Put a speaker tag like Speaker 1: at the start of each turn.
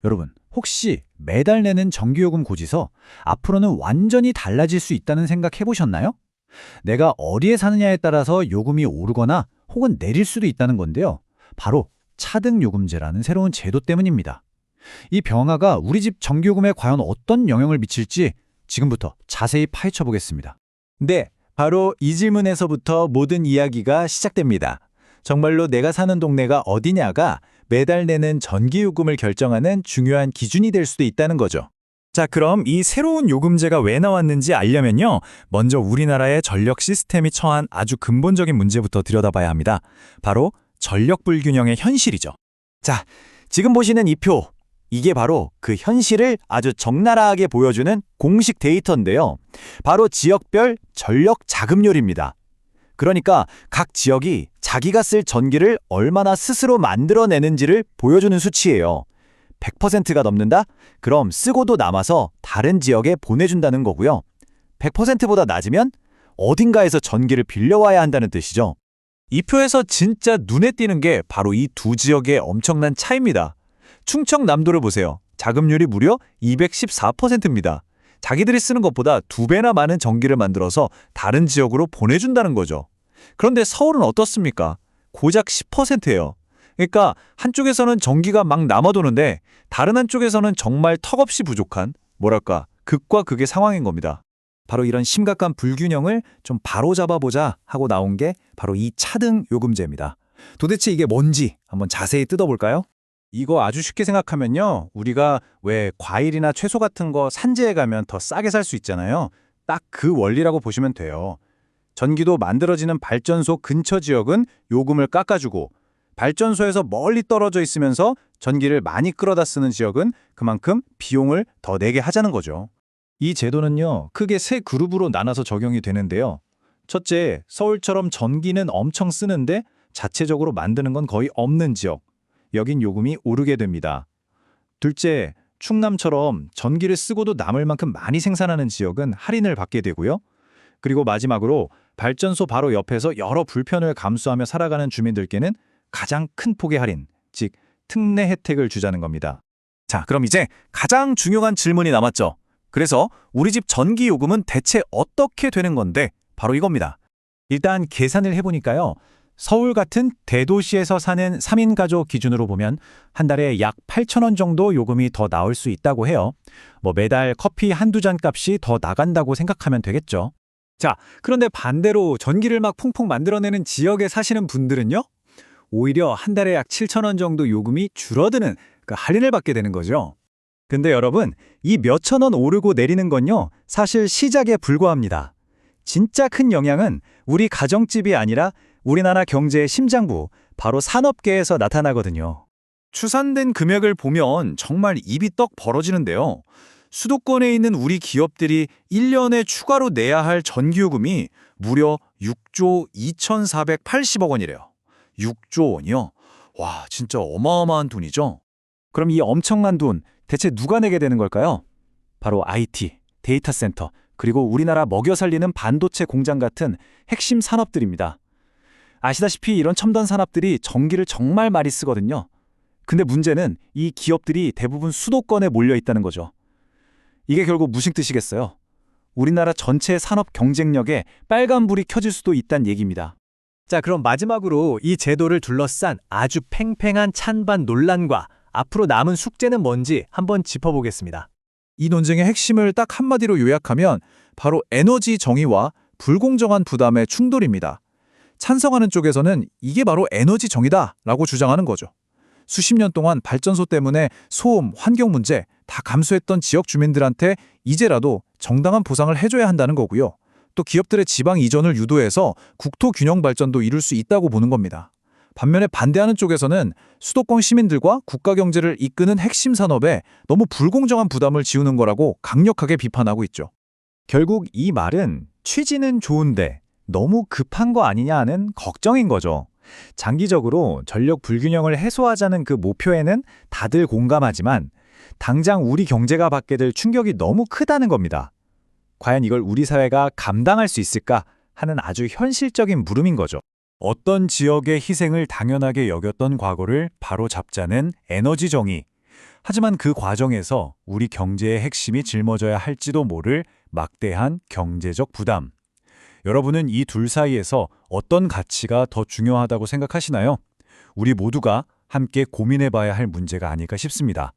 Speaker 1: 여러분, 혹시 매달 내는 전기요금 고지서 앞으로는 완전히 달라질 수 있다는 생각 해보셨나요? 내가 어디에 사느냐에 따라서 요금이 오르거나 혹은 내릴 수도 있다는 건데요. 바로 차등요금제라는 새로운 제도 때문입니다. 이 변화가 우리 집 전기요금에 과연 어떤 영향을 미칠지 지금부터 자세히 파헤쳐 보겠습니다.
Speaker 2: 네, 바로 이 질문에서부터 모든 이야기가 시작됩니다. 정말로 내가 사는 동네가 어디냐가 매달 내는 전기요금을 결정하는 중요한 기준이 될 수도 있다는 거죠. 자, 그럼 이 새로운 요금제가 왜 나왔는지 알려면요. 먼저 우리나라의 전력 시스템이 처한 아주 근본적인 문제부터 들여다봐야 합니다. 바로 전력 불균형의 현실이죠. 자, 지금 보시는 이 표, 이게 바로 그 현실을 아주 적나라하게 보여주는 공식 데이터인데요. 바로 지역별 전력 자급률입니다. 그러니까 각 지역이 자기가 쓸 전기를 얼마나 스스로 만들어내는지를 보여주는 수치예요. 100%가 넘는다? 그럼 쓰고도 남아서 다른 지역에 보내준다는 거고요. 100%보다 낮으면 어딘가에서 전기를 빌려와야 한다는 뜻이죠. 이 표에서 진짜 눈에 띄는 게 바로 이 두 지역의 엄청난 차이입니다. 충청남도를 보세요. 자급률이 무려 214%입니다. 자기들이 쓰는 것보다 2배나 많은 전기를 만들어서 다른 지역으로 보내준다는 거죠. 그런데 서울은 어떻습니까? 고작 10%예요. 그러니까 한쪽에서는 전기가 막 남아도는데 다른 한쪽에서는 정말 턱없이 부족한, 뭐랄까, 극과 극의 상황인 겁니다. 바로 이런 심각한 불균형을 좀 바로잡아보자 하고 나온 게 바로 이 차등 요금제입니다. 도대체 이게 뭔지 한번 자세히 뜯어볼까요? 이거 아주 쉽게 생각하면요. 우리가 왜 과일이나 채소 같은 거 산지에 가면 더 싸게 살 수 있잖아요. 딱 그 원리라고 보시면 돼요. 전기도 만들어지는 발전소 근처 지역은 요금을 깎아주고 발전소에서 멀리 떨어져 있으면서 전기를 많이 끌어다 쓰는 지역은 그만큼 비용을 더 내게 하자는 거죠. 이 제도는요, 크게 세 그룹으로 나눠서 적용이 되는데요. 첫째, 서울처럼 전기는 엄청 쓰는데 자체적으로 만드는 건 거의 없는 지역. 여긴 요금이 오르게 됩니다. 둘째, 충남처럼 전기를 쓰고도 남을 만큼 많이 생산하는 지역은 할인을 받게 되고요. 그리고 마지막으로 발전소 바로 옆에서 여러 불편을 감수하며 살아가는 주민들께는 가장 큰 폭의 할인, 즉 특례 혜택을 주자는 겁니다. 자, 그럼 이제 가장 중요한 질문이 남았죠. 그래서 우리 집 전기 요금은 대체 어떻게 되는 건데 바로 이겁니다. 일단 계산을 해보니까요. 서울 같은 대도시에서 사는 3인 가족 기준으로 보면 한 달에 약 8,000원 정도 요금이 더 나올 수 있다고 해요. 매달 커피 한두 잔 값이 더 나간다고 생각하면 되겠죠. 자, 그런데 반대로 전기를 막 퐁퐁 만들어내는 지역에 사시는 분들은요? 오히려 한 달에 약 7,000원 정도 요금이 줄어드는 그 할인을 받게 되는 거죠. 근데 여러분, 이 몇천 원 오르고 내리는 건요, 사실 시작에 불과합니다. 진짜 큰 영향은 우리 가정집이 아니라 우리나라 경제의 심장부, 바로 산업계에서 나타나거든요. 추산된 금액을 보면 정말 입이 떡 벌어지는데요. 수도권에 있는 우리 기업들이 1년에 추가로 내야 할 전기요금이 무려 6조 2,480억 원이래요. 6조 원이요? 와, 진짜 어마어마한 돈이죠? 그럼 이 엄청난 돈 대체 누가 내게 되는 걸까요? 바로 IT, 데이터 센터, 그리고 우리나라 먹여 살리는 반도체 공장 같은 핵심 산업들입니다. 아시다시피 이런 첨단 산업들이 전기를 정말 많이 쓰거든요. 근데 문제는 이 기업들이 대부분 수도권에 몰려 있다는 거죠. 이게 결국 무슨 뜻이겠어요? 우리나라 전체 산업 경쟁력에 빨간불이 켜질 수도 있다는 얘기입니다. 자, 그럼 마지막으로 이 제도를 둘러싼 아주 팽팽한 찬반 논란과 앞으로 남은 숙제는 뭔지 한번 짚어보겠습니다. 이 논쟁의 핵심을 딱 한마디로 요약하면 바로 에너지 정의와 불공정한 부담의 충돌입니다. 찬성하는 쪽에서는 이게 바로 에너지 정의다 라고 주장하는 거죠. 수십 년 동안 발전소 때문에 소음, 환경 문제 다 감수했던 지역 주민들한테 이제라도 정당한 보상을 해줘야 한다는 거고요. 또 기업들의 지방 이전을 유도해서 국토 균형 발전도 이룰 수 있다고 보는 겁니다. 반면에 반대하는 쪽에서는 수도권 시민들과 국가 경제를 이끄는 핵심 산업에 너무 불공정한 부담을 지우는 거라고 강력하게 비판하고 있죠. 결국 이 말은 취지는 좋은데 너무 급한 거 아니냐 하는 걱정인 거죠. 장기적으로 전력 불균형을 해소하자는 그 목표에는 다들 공감하지만 당장 우리 경제가 받게 될 충격이 너무 크다는 겁니다. 과연 이걸 우리 사회가 감당할 수 있을까 하는 아주 현실적인 물음인 거죠. 어떤 지역의 희생을 당연하게 여겼던 과거를 바로 잡자는 에너지 정의.
Speaker 1: 하지만 그 과정에서 우리 경제의 핵심이 짊어져야 할지도 모를 막대한 경제적 부담. 여러분은 이 둘 사이에서 어떤 가치가 더 중요하다고 생각하시나요? 우리 모두가 함께 고민해 봐야 할 문제가 아닐까 싶습니다.